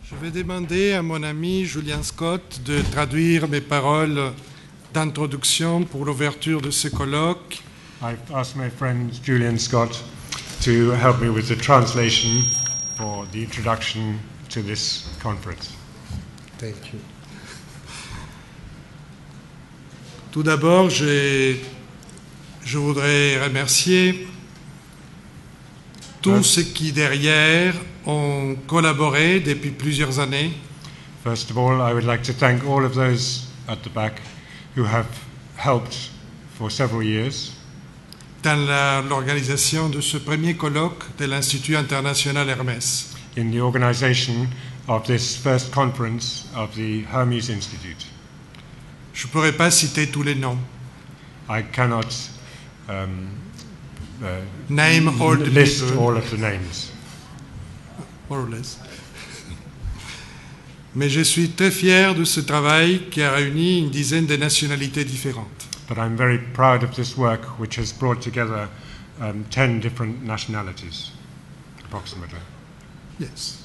Je vais demander à mon ami Julian Scott de traduire mes paroles d'introduction pour l'ouverture de ce colloque. I've asked my friend Julian Scott to help me with the translation for the introduction to this conference. Thank you. Tout d'abord, je voudrais remercier tous ceux qui derrière ont collaboré depuis plusieurs années. First of all, I would like to thank all of those at the back who have helped for several years dans l'organisation de ce premier colloque de l'Institut international Hermès. in the organization of this first conference of the Hermes Institute. Je ne pourrais pas citer tous les noms. I cannot Name all the list people, all of the names, more or less. Mais je suis très fier de ce travail qui a réuni une dizaine de nationalités différentes. but I'm very proud of this work which has brought together 10 different nationalities, approximately. Yes.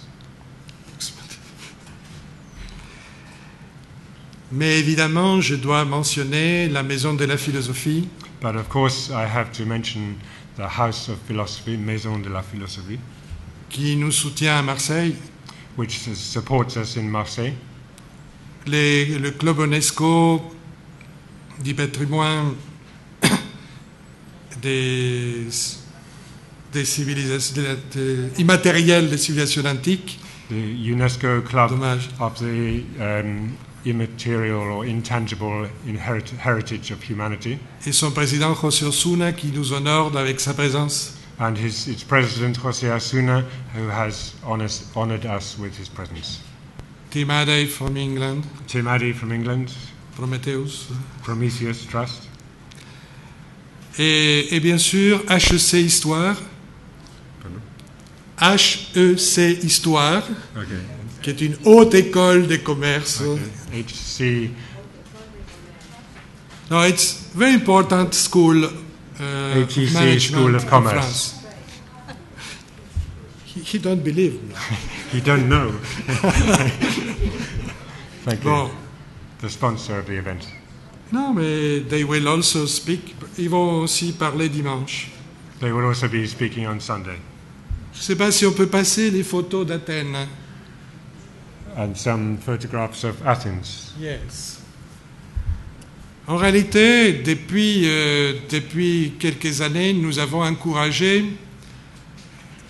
Mais évidemment, je dois mentionner la Maison de la Philosophie, But of course, I have to mention the House of Philosophy, Maison de la Philosophie, qui nous soutient à Marseille, which supports us in Marseille, le Club UNESCO du patrimoine des civilisations immatérielles des civilisations antiques. the UNESCO Club Dommage. of the immaterial or intangible heritage of humanity, Et son président José Osuna qui nous honore avec sa présence. and its president, José Asuna, who has honored us with his presence. Tim Adey from England, Tim Addy from England, Prometheus. Prometheus Trust, Et bien sûr, HEC Histoire. HEC Histoire, okay. qui est une haute école de commerce. HC, No, it's very important school. HEC management School of in Commerce. France. He don't believe me. You don't know. Thank you. Bon, The sponsor of the event. non, mais they will also speak. Ils vont aussi parler dimanche. They will also be speaking on Sunday. Je ne sais pas si on peut passer les photos d'Athènes. And some photographs of Athens. Yes. En réalité, depuis quelques années, nous avons encouragé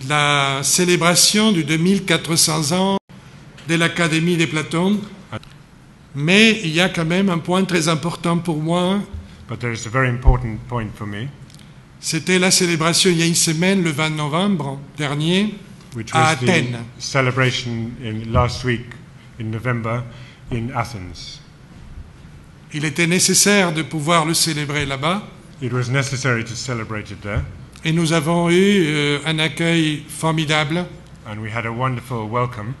la célébration du 2400 ans de l'Académie de Platon. Mais il y a quand même un point très important pour moi. But there is a very important point for me, C'était la célébration il y a une semaine, le 20 novembre dernier, which à was the Athènes. celebration last week in November in Athens. Il était nécessaire de pouvoir le célébrer là-bas. It was necessary to celebrate it there, Et nous avons eu un accueil formidable and we had a wonderful welcome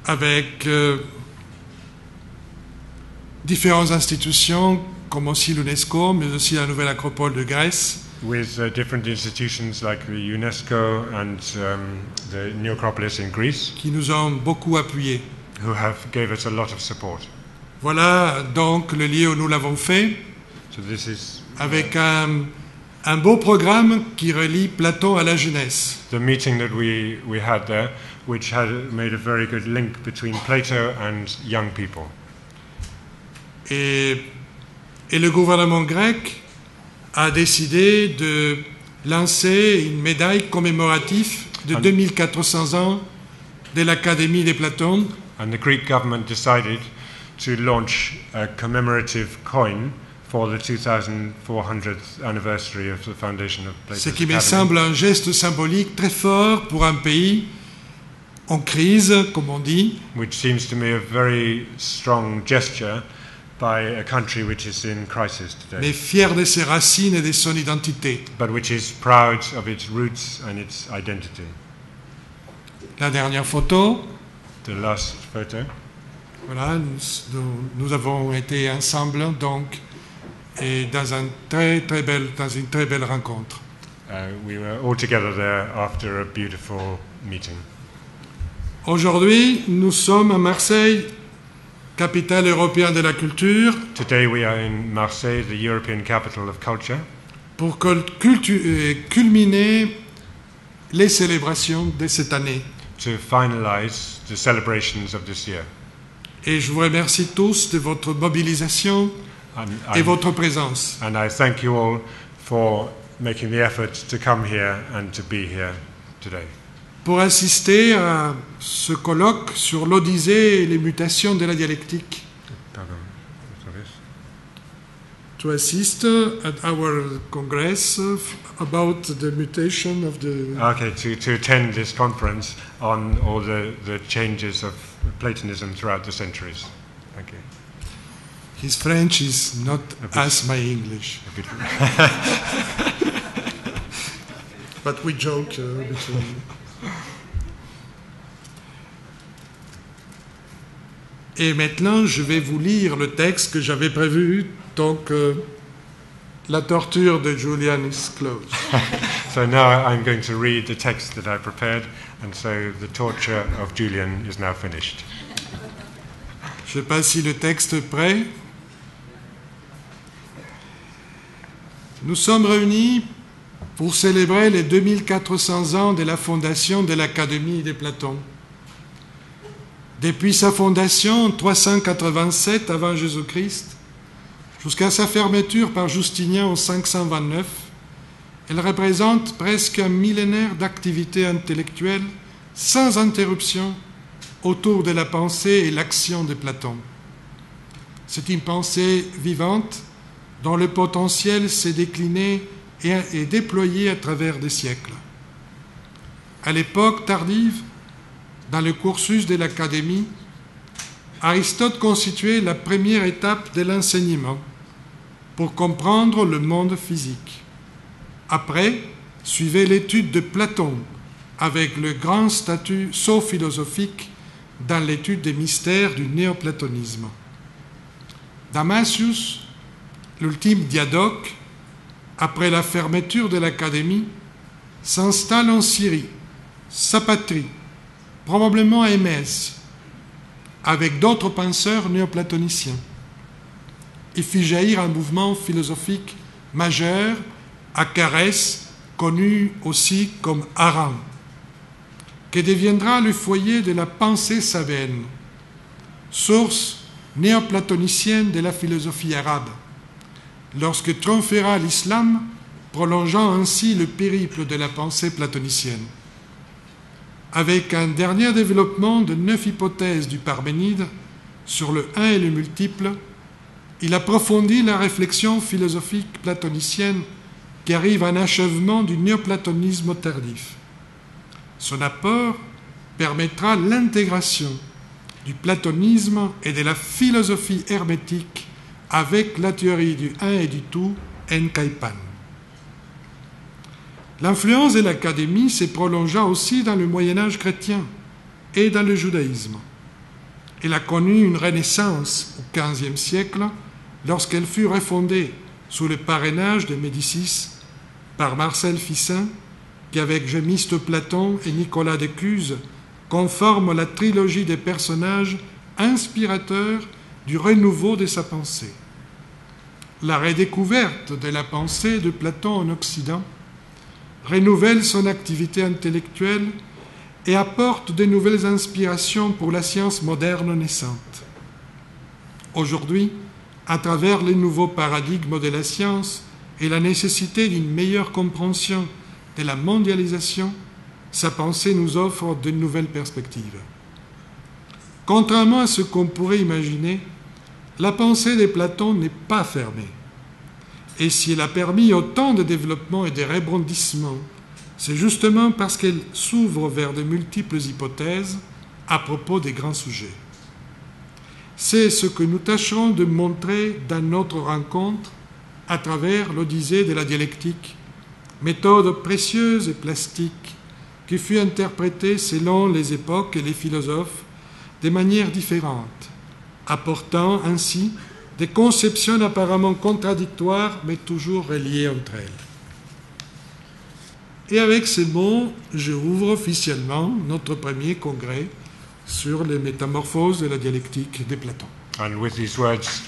avec différentes institutions, comme aussi l'UNESCO, mais aussi la Nouvelle Acropole de Grèce, with different institutions like the UNESCO and the New Acropolis in Greece, qui nous ont beaucoup appuyés. who gave us a lot of support. Voilà donc le lieu où nous l'avons fait, So this is avec un beau programme qui relie Platon à la jeunesse. the meeting that we had there, which had made a very good link between Plato and young people. Et le gouvernement grec a décidé de lancer une médaille commémorative de 2400 ans de l'Académie de Platon, And the Greek government decided to launch a commemorative coin for the 2400th anniversary of the foundation of Plato's ce qui me Academy, semble un geste symbolique très fort pour un pays en crise, comme on dit, which seems to me a very strong gesture by a country which is in crisis today, mais fier de ses racines et de son identité. but which is proud of its roots and its identity. La dernière photo, The last photo. voilà, nous avons été ensemble donc et dans une très belle rencontre. We were all together there after a beautiful meeting. Aujourd'hui, nous sommes à Marseille, capitale européenne de la culture, Today we are in Marseille, the European capital of culture, pour culminer les célébrations de cette année. to finalize the celebrations of this year. Et je vous remercie tous de votre mobilisation et votre présence. And I thank you all for making the effort to come here and to be here today. Pour assister à ce colloque sur l'Odyssée et les mutations de la dialectique. Pardon. To assist at our congress about the mutation of the... Okay, to attend this conference on all the changes of Platonism throughout the centuries. Thank you. His French is not as my English. But we joke between... Et maintenant, je vais vous lire le texte que j'avais prévu, donc la torture de Julian is closed. So now I'm going to read the text that I prepared, and so the torture of Julian is now finished. Je ne sais pas si le texte est prêt. Nous sommes réunis pour célébrer les 2400 ans de la fondation de l'Académie de Platon. Depuis sa fondation en 387 avant Jésus-Christ, jusqu'à sa fermeture par Justinien en 529, elle représente presque un millénaire d'activité intellectuelle sans interruption autour de la pensée et l'action de Platon. C'est une pensée vivante dont le potentiel s'est décliné et déployé à travers des siècles. À l'époque tardive, dans le cursus de l'Académie, Aristote constituait la première étape de l'enseignement pour comprendre le monde physique. Après, suivait l'étude de Platon avec le grand saut philosophique dans l'étude des mystères du néoplatonisme. Damasius, l'ultime diadoque, après la fermeture de l'Académie, s'installe en Syrie, sa patrie, probablement à Émèse, avec d'autres penseurs néoplatoniciens. Il fit jaillir un mouvement philosophique majeur à Carès, connu aussi comme Aran, qui deviendra le foyer de la pensée sabéenne, source néoplatonicienne de la philosophie arabe, lorsque triomphera l'islam, prolongeant ainsi le périple de la pensée platonicienne. Avec un dernier développement de 9 hypothèses du Parménide sur le un et le multiple, il approfondit la réflexion philosophique platonicienne qui arrive à un achèvement du néoplatonisme tardif. Son apport permettra l'intégration du platonisme et de la philosophie hermétique avec la théorie du un et du tout, Enkaipan. L'influence de l'Académie s'est prolongée aussi dans le Moyen-Âge chrétien et dans le judaïsme. Elle a connu une renaissance au XVe siècle lorsqu'elle fut refondée sous le parrainage de Médicis par Marcel Ficin, qui avec Gémiste Platon et Nicolas de Cuse conforme la trilogie des personnages inspirateurs du renouveau de sa pensée. La redécouverte de la pensée de Platon en Occident renouvelle son activité intellectuelle et apporte de nouvelles inspirations pour la science moderne naissante. Aujourd'hui, à travers les nouveaux paradigmes de la science et la nécessité d'une meilleure compréhension de la mondialisation, sa pensée nous offre de nouvelles perspectives. Contrairement à ce qu'on pourrait imaginer, la pensée de Platon n'est pas fermée. Et si elle a permis autant de développement et de rebondissements, c'est justement parce qu'elle s'ouvre vers de multiples hypothèses à propos des grands sujets. C'est ce que nous tâcherons de montrer dans notre rencontre à travers l'Odyssée de la dialectique, méthode précieuse et plastique qui fut interprétée selon les époques et les philosophes de manière différente, apportant ainsi des conceptions apparemment contradictoires, mais toujours reliées entre elles. Et avec ces mots, je ouvre officiellement notre premier congrès sur les métamorphoses de la dialectique de Platon. And with these words,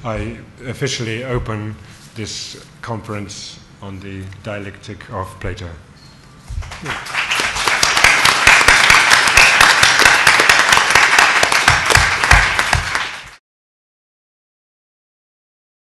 I officially open this conference on the dialectic of Plato. Merci.